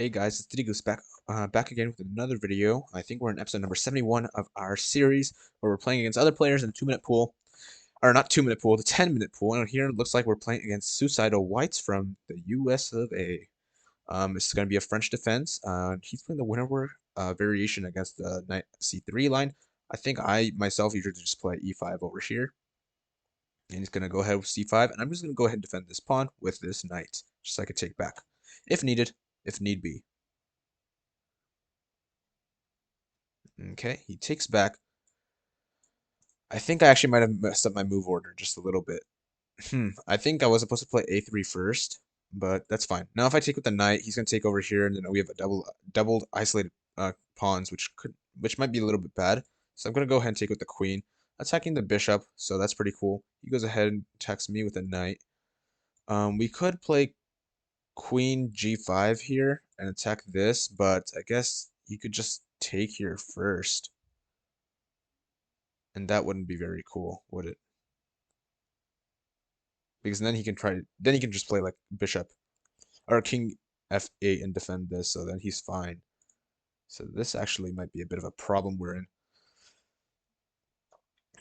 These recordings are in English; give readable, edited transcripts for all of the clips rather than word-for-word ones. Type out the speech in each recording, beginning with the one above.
Hey guys, it's Goose back again with another video. I think we're in episode number 71 of our series where we're playing against other players in the 2-minute pool. Or not 2-minute pool, the 10-minute pool. And here it looks like we're playing against Suicidal Whites from the US of A. This is going to be a French defense. He's playing the Winawer variation against the knight c3 line. I think I myself usually just play e5 over here. And he's going to go ahead with c5. And I'm just going to go ahead and defend this pawn with this knight, just so I can take back if needed, if need be. Okay, he takes back. I think I actually might have messed up my move order just a little bit. I think I was supposed to play a3 first, but that's fine. Now if I take with the knight, he's gonna take over here, and then we have a doubled isolated pawns, which might be a little bit bad. So I'm gonna go ahead and take with the queen, attacking the bishop. So that's pretty cool. He goes ahead and attacks me with a knight. We could play queen g5 here and attack this, but I guess he could just take here first. And that wouldn't be very cool, would it? Because then he can just play like bishop or king f8 and defend this, so then he's fine. So this actually might be a bit of a problem we're in.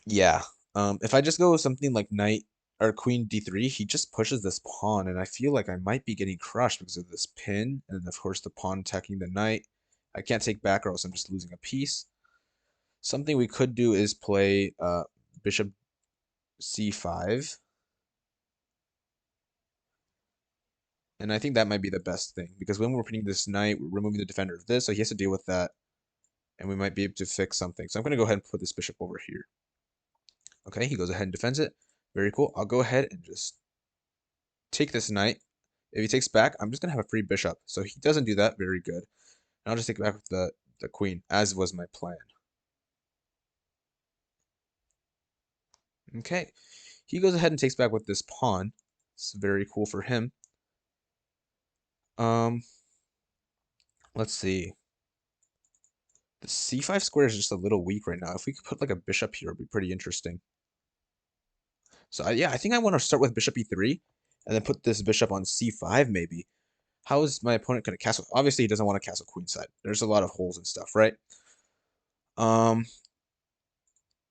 Yeah. If I just go with something like knight or queen d3, he just pushes this pawn, and I feel like I might be getting crushed because of this pin, and of course the pawn attacking the knight. I can't take back or else I'm just losing a piece. Something we could do is play bishop c5. And I think that might be the best thing, because when we're putting this knight, we're removing the defender of this, so he has to deal with that, and we might be able to fix something. So I'm going to go ahead and put this bishop over here. Okay, he goes ahead and defends it. Very cool. I'll go ahead and just take this knight. If he takes back, I'm just going to have a free bishop. So he doesn't do that. Very good. And I'll just take it back with the queen, as was my plan. Okay, he goes ahead and takes back with this pawn. It's very cool for him. Let's see. The c5 square is just a little weak right now. If we could put like a bishop here, it would be pretty interesting. So yeah, I think I want to start with bishop e3 and then put this bishop on c5 maybe. How is my opponent going to castle? Obviously, he doesn't want to castle queenside. There's a lot of holes and stuff, right?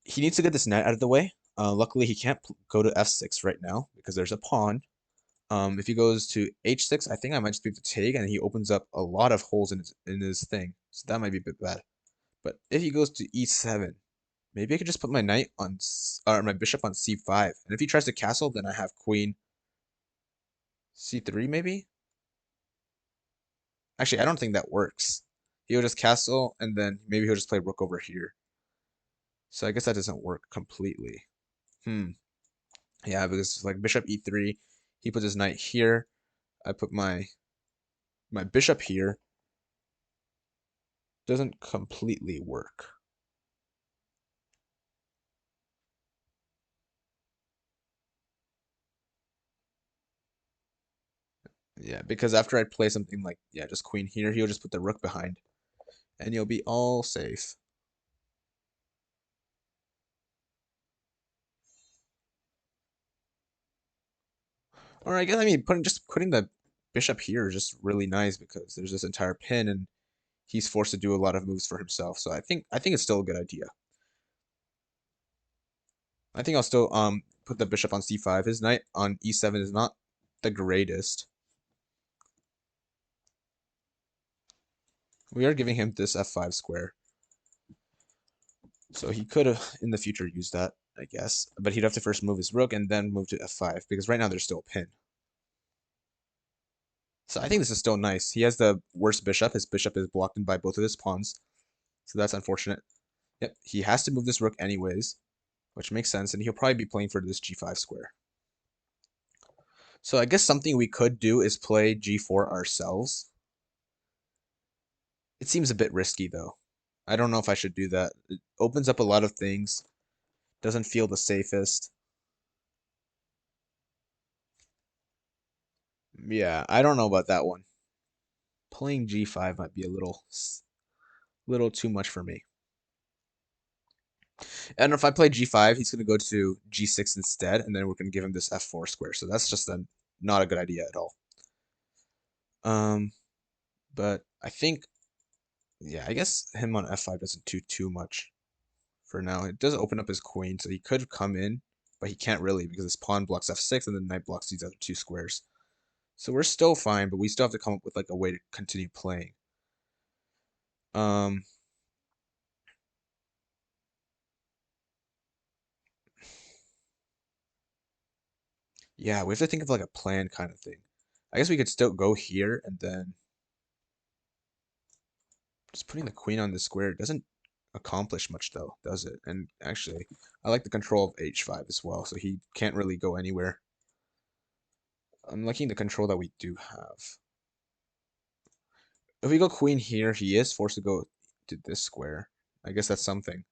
He needs to get this knight out of the way. Luckily, he can't go to f6 right now because there's a pawn. If he goes to h6, I think I might just be able to take, and he opens up a lot of holes in his thing. So that might be a bit bad. But if he goes to e7, maybe I could just put my knight on, or my bishop on c5. And if he tries to castle, then I have queen c3 maybe? Actually, I don't think that works. He'll just castle, and then maybe he'll just play rook over here. So I guess that doesn't work completely. Yeah, because like bishop e3, he puts his knight here. I put my bishop here. Doesn't completely work. Yeah, because after I play something like, yeah, just queen here, he'll just put the rook behind. And you'll be all safe. Or I guess, I mean, putting the bishop here is just really nice because there's this entire pin and he's forced to do a lot of moves for himself. So I think it's still a good idea. I think I'll still put the bishop on c5. His knight on e7 is not the greatest. We are giving him this f5 square. So he could have in the future used that, I guess. But he'd have to first move his rook and then move to f5 because right now there's still a pin. So I think this is still nice. He has the worst bishop. His bishop is blocked in by both of his pawns. So that's unfortunate. Yep, he has to move this rook anyways, which makes sense. And he'll probably be playing for this g5 square. So I guess something we could do is play g4 ourselves. It seems a bit risky though. I don't know if I should do that. It opens up a lot of things. Doesn't feel the safest. Yeah, I don't know about that one. Playing g5 might be a little too much for me. And if I play g5, he's going to go to g6 instead, and then we're going to give him this f4 square. So that's just not a good idea at all. But I think, yeah, I guess him on f5 doesn't do too much for now. It does open up his queen, so he could come in, but he can't really because his pawn blocks f6 and the knight blocks these other two squares. So we're still fine, but we still have to come up with like a way to continue playing. Um, yeah, we have to think of like a plan kind of thing. I guess we could still go here and then just putting the queen on the square doesn't accomplish much though, does it? And actually, I like the control of h5 as well, so he can't really go anywhere. I'm liking the control that we do have. If we go queen here, he is forced to go to this square. I guess that's something.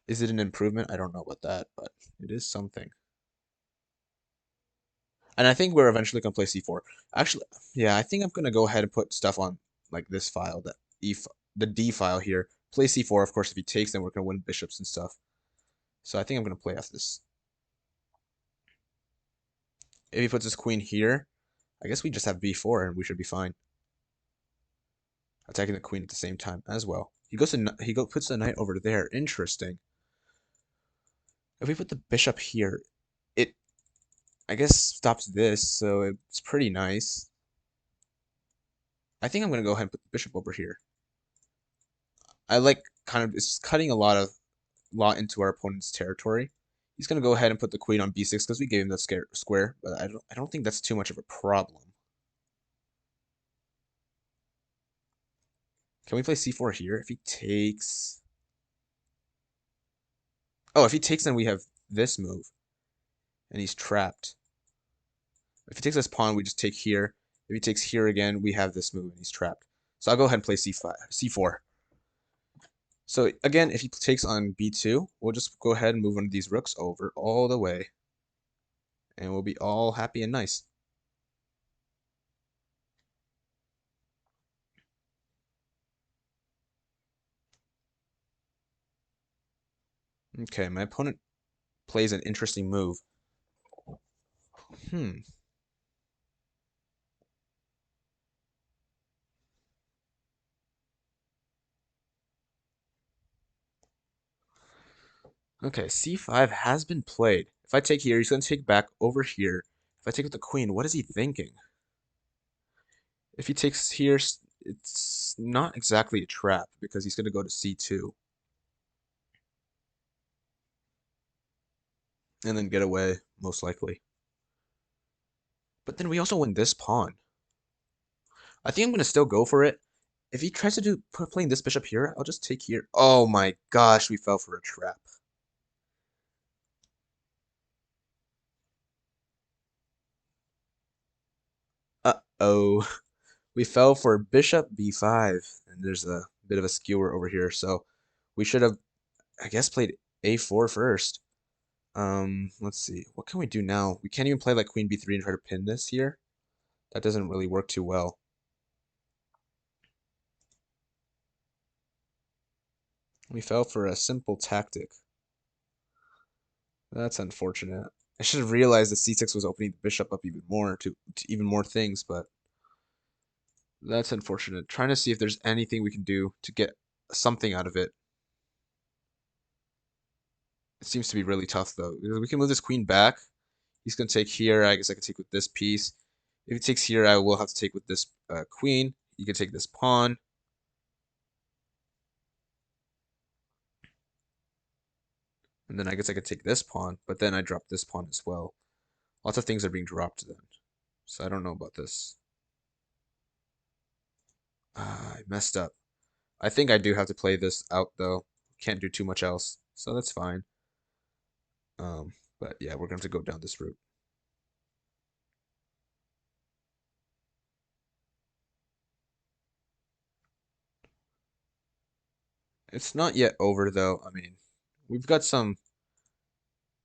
Is it an improvement? I don't know about that, but it is something. And I think we're eventually gonna play c4. Actually, yeah, I think I'm gonna go ahead and put stuff on like this file, the D file here. Play c4, of course. If he takes, then we're gonna win bishops and stuff. So I think I'm gonna play off this. If he puts his queen here, I guess we just have b4 and we should be fine. Attacking the queen at the same time as well. Puts the knight over there. Interesting. If we put the bishop here, it I guess stops this, so it's pretty nice. I think I'm gonna go ahead and put the bishop over here. I like kind of it's cutting a lot into our opponent's territory. He's gonna go ahead and put the queen on b6 because we gave him the square, but I don't think that's too much of a problem. Can we play c4 here? If he takes, oh, if he takes, then we have this move, and he's trapped. If he takes this pawn, we just take here. If he takes here again, we have this move, and he's trapped. So I'll go ahead and play c4. So again, if he takes on b2, we'll just go ahead and move one of these rooks over all the way, and we'll be all happy and nice. Okay, my opponent plays an interesting move. Hmm. Okay, c5 has been played. If I take here, he's going to take back over here. If I take with the queen, what is he thinking? If he takes here, it's not exactly a trap because he's going to go to c2 and then get away, most likely. But then we also win this pawn. I think I'm going to still go for it. If he tries to playing this bishop here, I'll just take here. Oh my gosh, we fell for a trap. Uh-oh. We fell for bishop b5, and there's a bit of a skewer over here, so we should have, I guess, played a4 first. Let's see. What can we do now? We can't even play like queen b3 and try to pin this here. That doesn't really work too well. We fell for a simple tactic. That's unfortunate. I should have realized that c6 was opening the bishop up even more to even more things, but that's unfortunate. Trying to see if there's anything we can do to get something out of it. It seems to be really tough though. We can move this queen back. He's going to take here. I guess I can take with this piece. If he takes here, I will have to take with this queen. You can take this pawn. And then I guess I could take this pawn, but then I drop this pawn as well. Lots of things are being dropped then. So I don't know about this. I messed up. I think I do have to play this out though. Can't do too much else. So that's fine. But yeah, we're going to go down this route. It's not yet over though. I mean, we've got some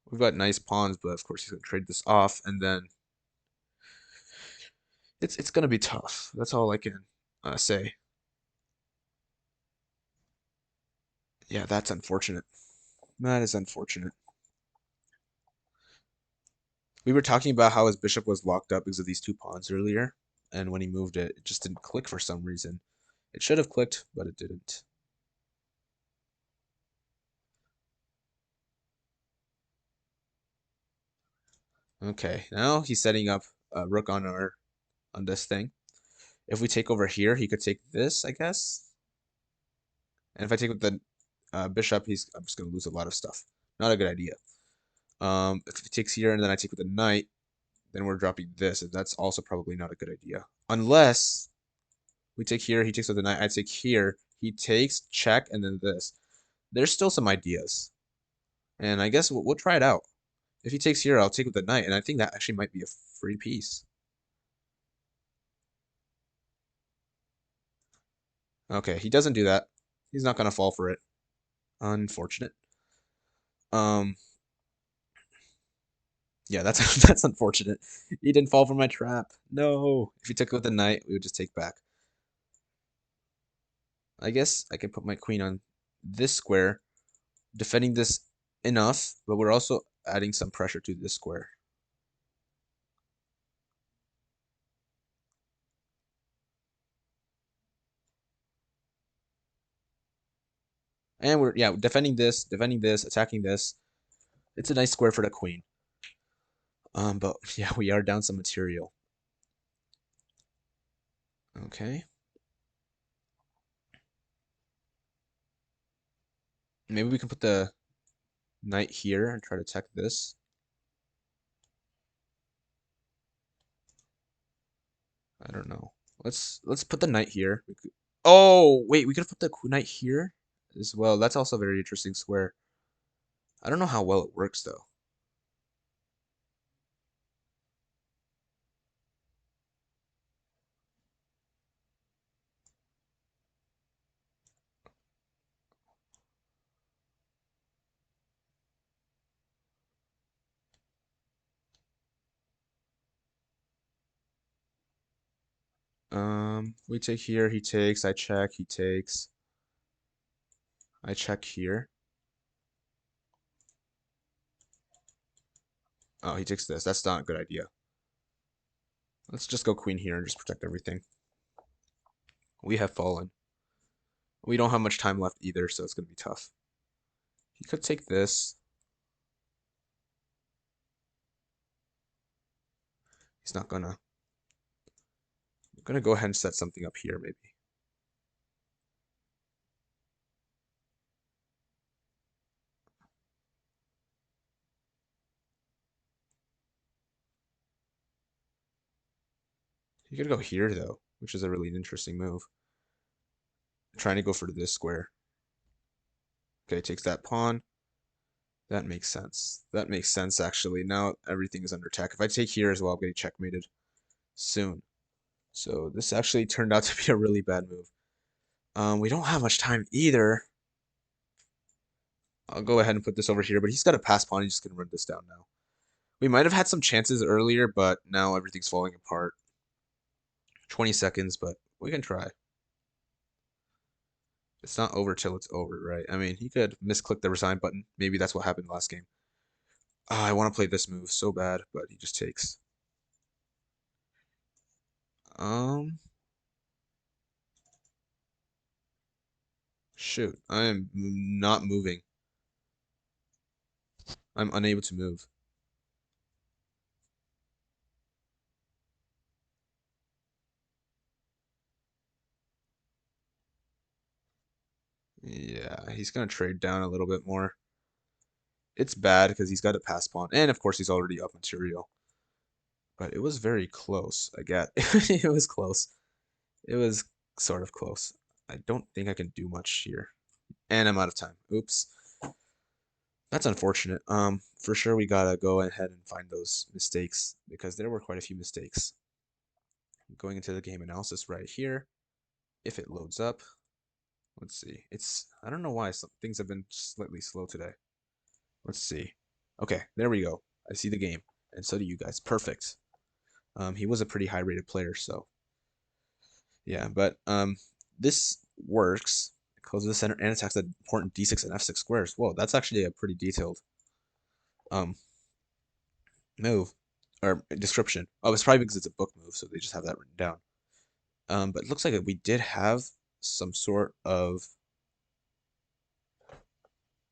we've got nice pawns, but of course he's gonna trade this off, and then it's gonna be tough. That's all I can say. Yeah, that's unfortunate. That is unfortunate. We were talking about how his bishop was locked up because of these two pawns earlier. and when he moved it, it just didn't click for some reason. It should have clicked, but it didn't. Okay, now he's setting up a rook on this thing. If we take over here, he could take this, I guess. And if I take with the bishop, I'm just gonna lose a lot of stuff. Not a good idea. If he takes here and then I take with the knight, then we're dropping this, and that's also probably not a good idea. Unless we take here, he takes with the knight, I take here, he takes, check, and then this. There's still some ideas. And I guess we'll try it out. If he takes here, I'll take with the knight, and I think that actually might be a free piece. Okay, he doesn't do that. He's not gonna fall for it. Unfortunate. Um, yeah, that's that's unfortunate. He didn't fall for my trap. No. If he took it with the knight, we would just take back. I guess I can put my queen on this square, defending this enough, but we're also adding some pressure to this square. And we're, yeah, defending this, attacking this. It's a nice square for the queen. But yeah, we are down some material. Okay. Maybe we can put the knight here and try to attack this. I don't know. Let's put the knight here. Oh, wait, we could put the knight here as well. That's also a very interesting square. I don't know how well it works though. We take here, he takes, I check, he takes. I check here. Oh, he takes this. That's not a good idea. Let's just go queen here and just protect everything. We have fallen. We don't have much time left either, so it's going to be tough. He could take this. He's not gonna. I'm gonna go ahead and set something up here, maybe. He could go here, though, which is a really interesting move. Trying to go for this square. Okay, takes that pawn. That makes sense. That makes sense, actually. Now everything is under attack. If I take here as well, I'm getting checkmated soon. So this actually turned out to be a really bad move. We don't have much time either. I'll go ahead and put this over here, but he's got a pass pawn. He's just going to run this down now. We might have had some chances earlier, but now everything's falling apart. 20 seconds, but we can try. It's not over till it's over, right? I mean, he could misclick the resign button. Maybe that's what happened last game. I want to play this move so bad, but he just takes. Um, Shoot, I am not moving. I'm unable to move. Yeah, he's gonna trade down a little bit more. It's bad because he's got a pass pawn, and of course he's already up material. But it was very close. I get it was close. It was sort of close. I don't think I can do much here, and I'm out of time. Oops. That's unfortunate. For sure we gotta go ahead and find those mistakes because there were quite a few mistakes. Going into the game analysis right here. If it loads up, let's see. I don't know why some things have been slightly slow today. Let's see. Okay, there we go. I see the game, and so do you guys. Perfect. He was a pretty high rated player, so yeah. But this works. It closes the center and attacks the important d6 and f6 squares. Whoa, that's actually a pretty detailed um move. or description. Oh, it's probably because it's a book move, so they just have that written down. But it looks like we did have some sort of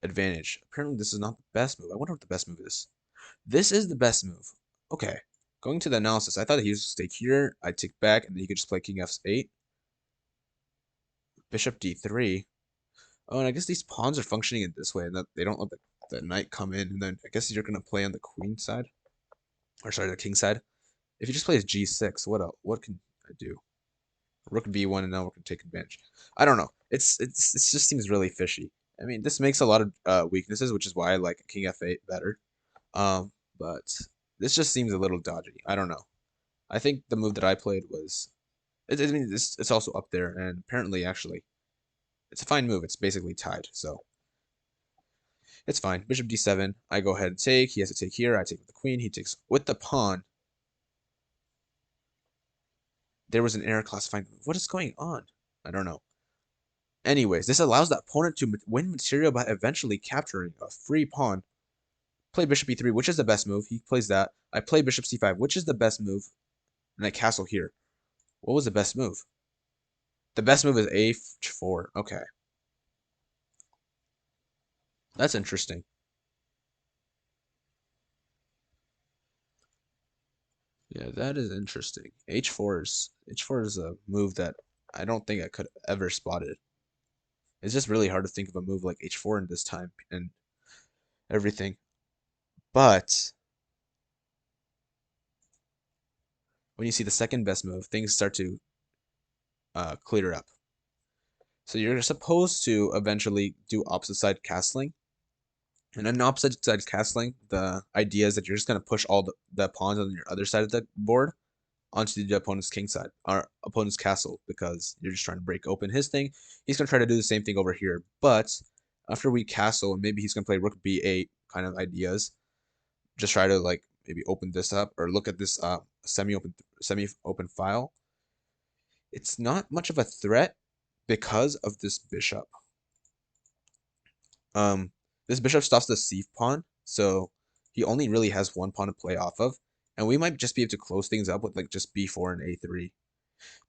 advantage. Apparently, this is not the best move. I wonder what the best move is. This is the best move. Okay. Going to the analysis, I thought that he was stake here. I'd take back, and then he could just play King F8. Bishop D3. Oh, and I guess these pawns are functioning in this way, and that they don't let the knight come in. And then I guess you're gonna play on the queen side, or sorry, the king side. If he just plays G6, what else? What can I do? Rook B1, and now we can take advantage. I don't know. It just seems really fishy. I mean, this makes a lot of weaknesses, which is why I like King F8 better. But this just seems a little dodgy. I don't know. I think the move that I played was. I mean, it's also up there, and apparently, actually, it's a fine move. It's basically tied, so it's fine. Bishop D7. I go ahead and take. He has to take here. I take with the queen. He takes with the pawn. There was an error classifying. What is going on? I don't know. Anyways, this allows the opponent to win material by eventually capturing a free pawn. Play bishop e3, which is the best move. He plays that. I play bishop c5, which is the best move. And I castle here. What was the best move? The best move is a4. Okay. That's interesting. Yeah, that is interesting. H4 is a move that I don't think I could ever spotted. It's just really hard to think of a move like H4 in this time and everything. But when you see the second best move, things start to clear up. So you're supposed to eventually do opposite side castling. And in opposite side castling, the idea is that you're just going to push all the pawns on your other side of the board onto the opponent's king side, or opponent's castle, because you're just trying to break open his thing. He's going to try to do the same thing over here. But after we castle, and maybe he's going to play rook b8 kind of ideas, just try to like maybe open this up or look at this semi-open file. It's not much of a threat because of this bishop. Um, this bishop stops the c pawn, so he only really has one pawn to play off of, and we might just be able to close things up with like just b4 and a3.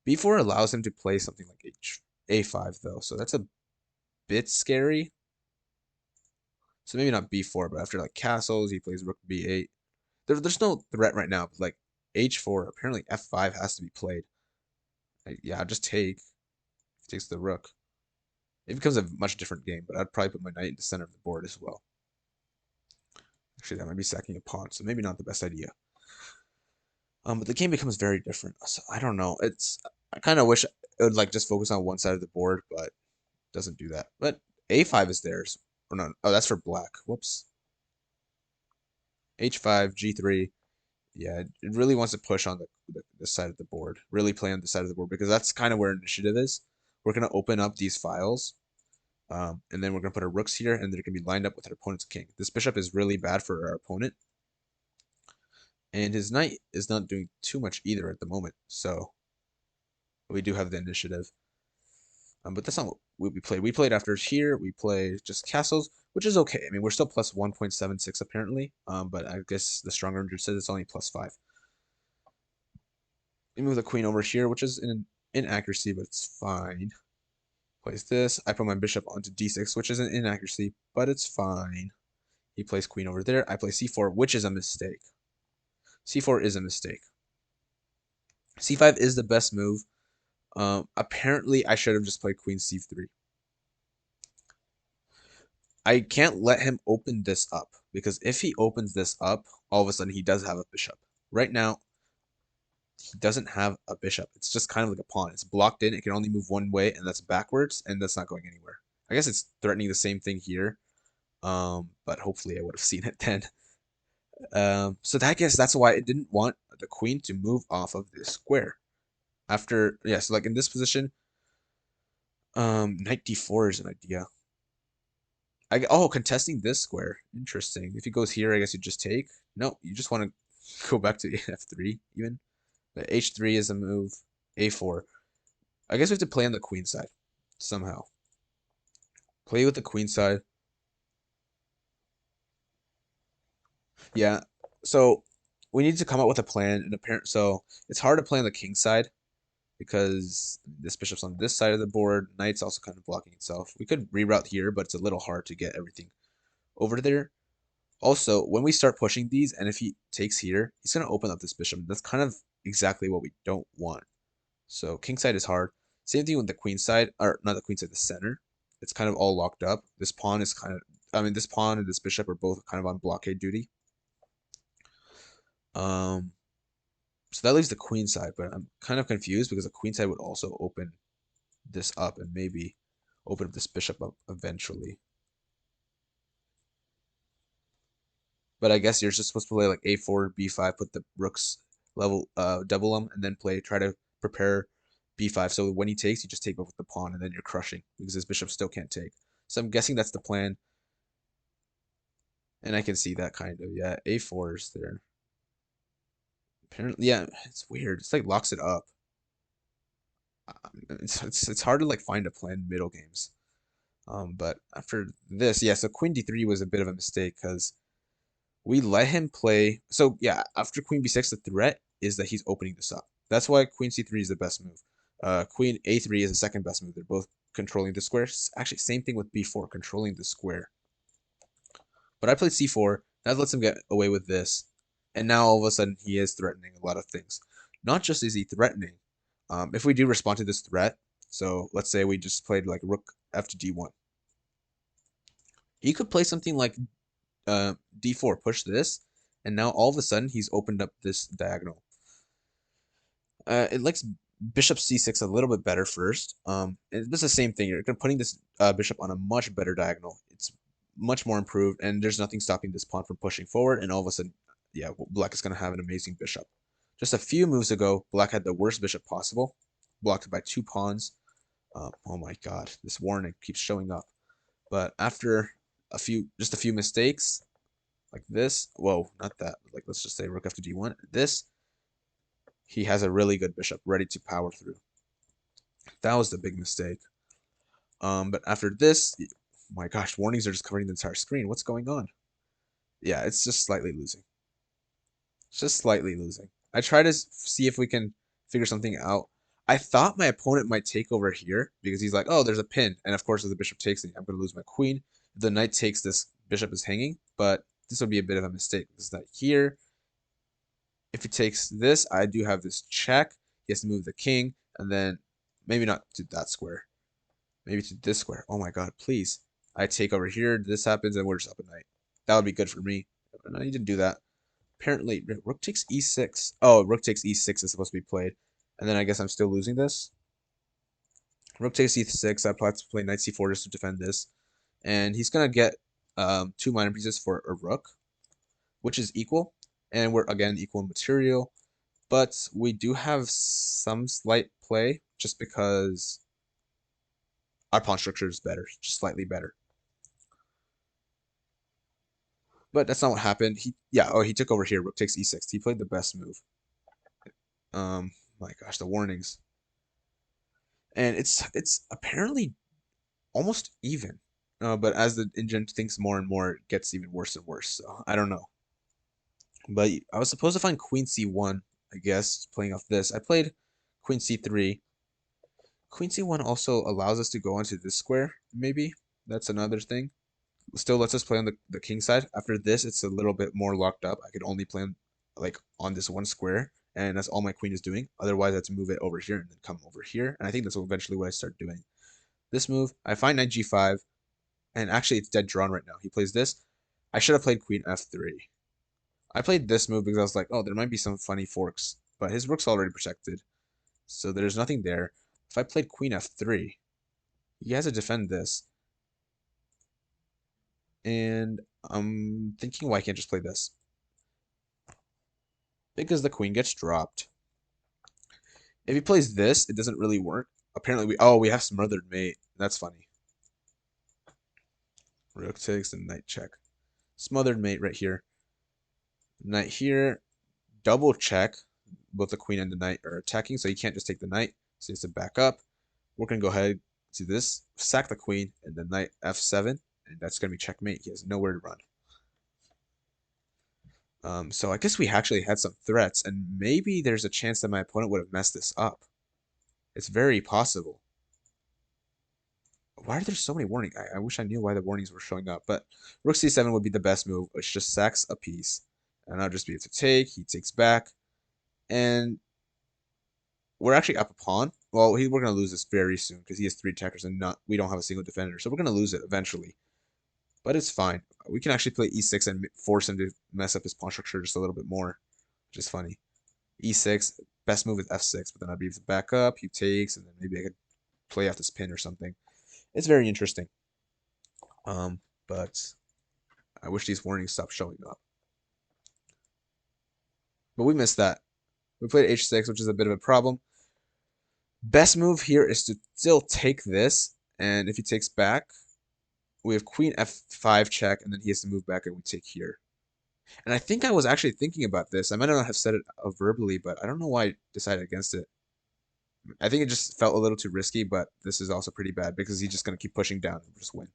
b4 allows him to play something like a5 though, so that's a bit scary. So maybe not b4, but after like castles, he plays rook b8. There's no threat right now, but like h4, apparently f5 has to be played. Yeah, I'll just take. He takes the rook. It becomes a much different game, but I'd probably put my knight in the center of the board as well. Actually, that might be sacking a pawn, so maybe not the best idea. But the game becomes very different. So I don't know. I kind of wish it would like just focus on one side of the board, but it doesn't do that. But a5 is theirs. Or no, oh, that's for black. Whoops. h5, g3. Yeah, it really wants to push on the side of the board. Really play on the side of the board because that's kind of where initiative is. We're gonna open up these files. And then we're going to put our rooks here, and they're going to be lined up with our opponent's king. This bishop is really bad for our opponent. And his knight is not doing too much either at the moment. So we do have the initiative. But that's not what we played. We played after here. We play just castles, which is okay. I mean, we're still plus 1.76 apparently. But I guess the stronger ranger says it's only plus 5. We move the queen over here, which is an inaccuracy, but it's fine. Plays this. I put my bishop onto d6, which is an inaccuracy, but it's fine. He plays queen over there. I play c4, which is a mistake. c4 is a mistake. c5 is the best move. Apparently, I should have just played queen c3. I can't let him open this up, because if he opens this up, all of a sudden he does have a bishop. Right now, he doesn't have a bishop. It's just kind of like a pawn. It's blocked in. It can only move one way, and that's backwards, and that's not going anywhere. I guess it's threatening the same thing here, but hopefully I would have seen it then. So I guess that's why it didn't want the queen to move off of this square. After, yeah, so like in this position, knight d4 is an idea. Oh, contesting this square. Interesting. If he goes here, I guess you just take. No, you just want to go back to f3 even. But h3 is a move. a4. I guess we have to play on the queen side somehow. Play with the queen side. Yeah. So we need to come up with a plan and apparent. So it's hard to play on the king side because this bishop's on this side of the board. Knight's also kind of blocking itself. We could reroute here, but it's a little hard to get everything over there. Also, when we start pushing these, and if he takes here, he's going to open up this bishop. That's kind of exactly what we don't want. So king side is hard. Same thing with the queen side, or not the queen side, the center. It's kind of all locked up. This pawn is kind of, I mean, this pawn and this bishop are both kind of on blockade duty. Um, so that leaves the queen side, but I'm kind of confused because the queen side would also open this up and maybe open up this bishop up eventually. But I guess you're just supposed to play like a4, b5, put the rooks level, double them, and then try to prepare b5. So when he takes, you just take off with the pawn, and then you're crushing because his bishop still can't take. So I'm guessing that's the plan. And I can see that kind of, yeah, a4 is there. Apparently, yeah, it's weird. It's like locks it up. It's hard to like find a plan middle games. But after this, yeah, so queen d3 was a bit of a mistake because we let him play. So yeah, after queen b6, the threat is that he's opening this up. That's why queen c3 is the best move. Queen a3 is the second best move. They're both controlling the square. Actually, same thing with b4, controlling the square. But I played c4. That lets him get away with this. And now all of a sudden he is threatening a lot of things. Not just is he threatening. If we do respond to this threat, so let's say we just played like rook f to d1. He could play something like d4, push this, and now all of a sudden he's opened up this diagonal. It likes bishop c6 a little bit better first. It's the same thing. You're putting this bishop on a much better diagonal. It's much more improved, and there's nothing stopping this pawn from pushing forward, and all of a sudden, yeah, black is going to have an amazing bishop. Just a few moves ago, black had the worst bishop possible, blocked by 2 pawns. Oh my god, this warning keeps showing up. But after just a few mistakes, like this, whoa, not that, like let's just say rook f to d1, this, he has a really good bishop ready to power through. That was the big mistake. But after this, my gosh, warnings are just covering the entire screen. What's going on? Yeah, it's just slightly losing. It's just slightly losing. I try to see if we can figure something out. I thought my opponent might take over here because he's like, oh, there's a pin. And of course, if the bishop takes it, I'm going to lose my queen. If the knight takes, this bishop is hanging. But this would be a bit of a mistake. This knight here. If he takes this, I do have this check. He has to move the king. And then maybe not to that square. Maybe to this square. Oh my god, please. I take over here. This happens and we're just up a knight. That would be good for me. No, he didn't do that. Apparently, rook takes e6. Oh, rook takes e6 is supposed to be played. And then I guess I'm still losing this. Rook takes e6. I plan to play knight c4 just to defend this. And he's going to get 2 minor pieces for a rook, which is equal. And we're, again, equal in material. But we do have some slight play just because our pawn structure is better, just slightly better. But that's not what happened. He took over here. Rook takes e6. He played the best move. My gosh, the warnings. And it's apparently almost even. But as the engine thinks more and more, it gets even worse and worse. So I don't know. But I was supposed to find queen c1, I guess, playing off this. I played queen c3. Queen c1 also allows us to go onto this square, maybe. That's another thing. Still lets us play on the king side. After this, it's a little bit more locked up. I could only play like on this one square, and that's all my queen is doing. Otherwise, I have to move it over here and then come over here. And I think that's eventually what I start doing. This move, I find knight g5, and actually it's dead drawn right now. He plays this. I should have played queen f3. I played this move because I was like, oh, there might be some funny forks, but his rook's already protected, so there's nothing there. If I played queen f3, he has to defend this. And I'm thinking why I can't just play this. Because the queen gets dropped. If he plays this, it doesn't really work. Apparently, we have smothered mate. That's funny. Rook takes and knight check. Smothered mate right here. Knight here. Double check. Both the queen and the knight are attacking, so you can't just take the knight. So he has to back up. We're going to go ahead to this. Sack the queen and the knight f7. And that's going to be checkmate. He has nowhere to run. So I guess we actually had some threats, and maybe there's a chance that my opponent would have messed this up. It's very possible. Why are there so many warnings? I wish I knew why the warnings were showing up, but Rook C7 would be the best move, which just sacks a piece. And I'll just be able to take, he takes back, and we're actually up a pawn. Well, we're going to lose this very soon because he has 3 attackers and we don't have a single defender, so we're going to lose it eventually. But it's fine. We can actually play E6 and force him to mess up his pawn structure just a little bit more, which is funny. E6, best move is F6, but then I'd be able to back up, he takes, and then maybe I could play off this pin or something. It's very interesting. But I wish these warnings stopped showing up. But we missed that. We played H6, which is a bit of a problem. Best move here is to still take this, and if he takes back, we have Queen F5 check, and then he has to move back, and we take here. And I think I was actually thinking about this. I might not have said it verbally, but I don't know why I decided against it. I think it just felt a little too risky, but this is also pretty bad because he's just going to keep pushing down and just win.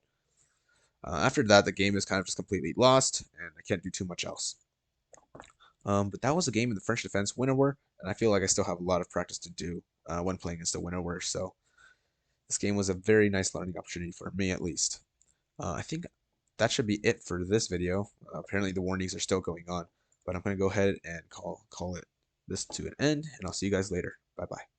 After that, the game is kind of just completely lost, and I can't do too much else. But that was a game in the French defense Winawer, and I feel like I still have a lot of practice to do when playing against the Winawer. So this game was a very nice learning opportunity for me, at least. I think that should be it for this video. Apparently, the warnings are still going on, but I'm going to go ahead and call it this to an end, and I'll see you guys later. Bye bye.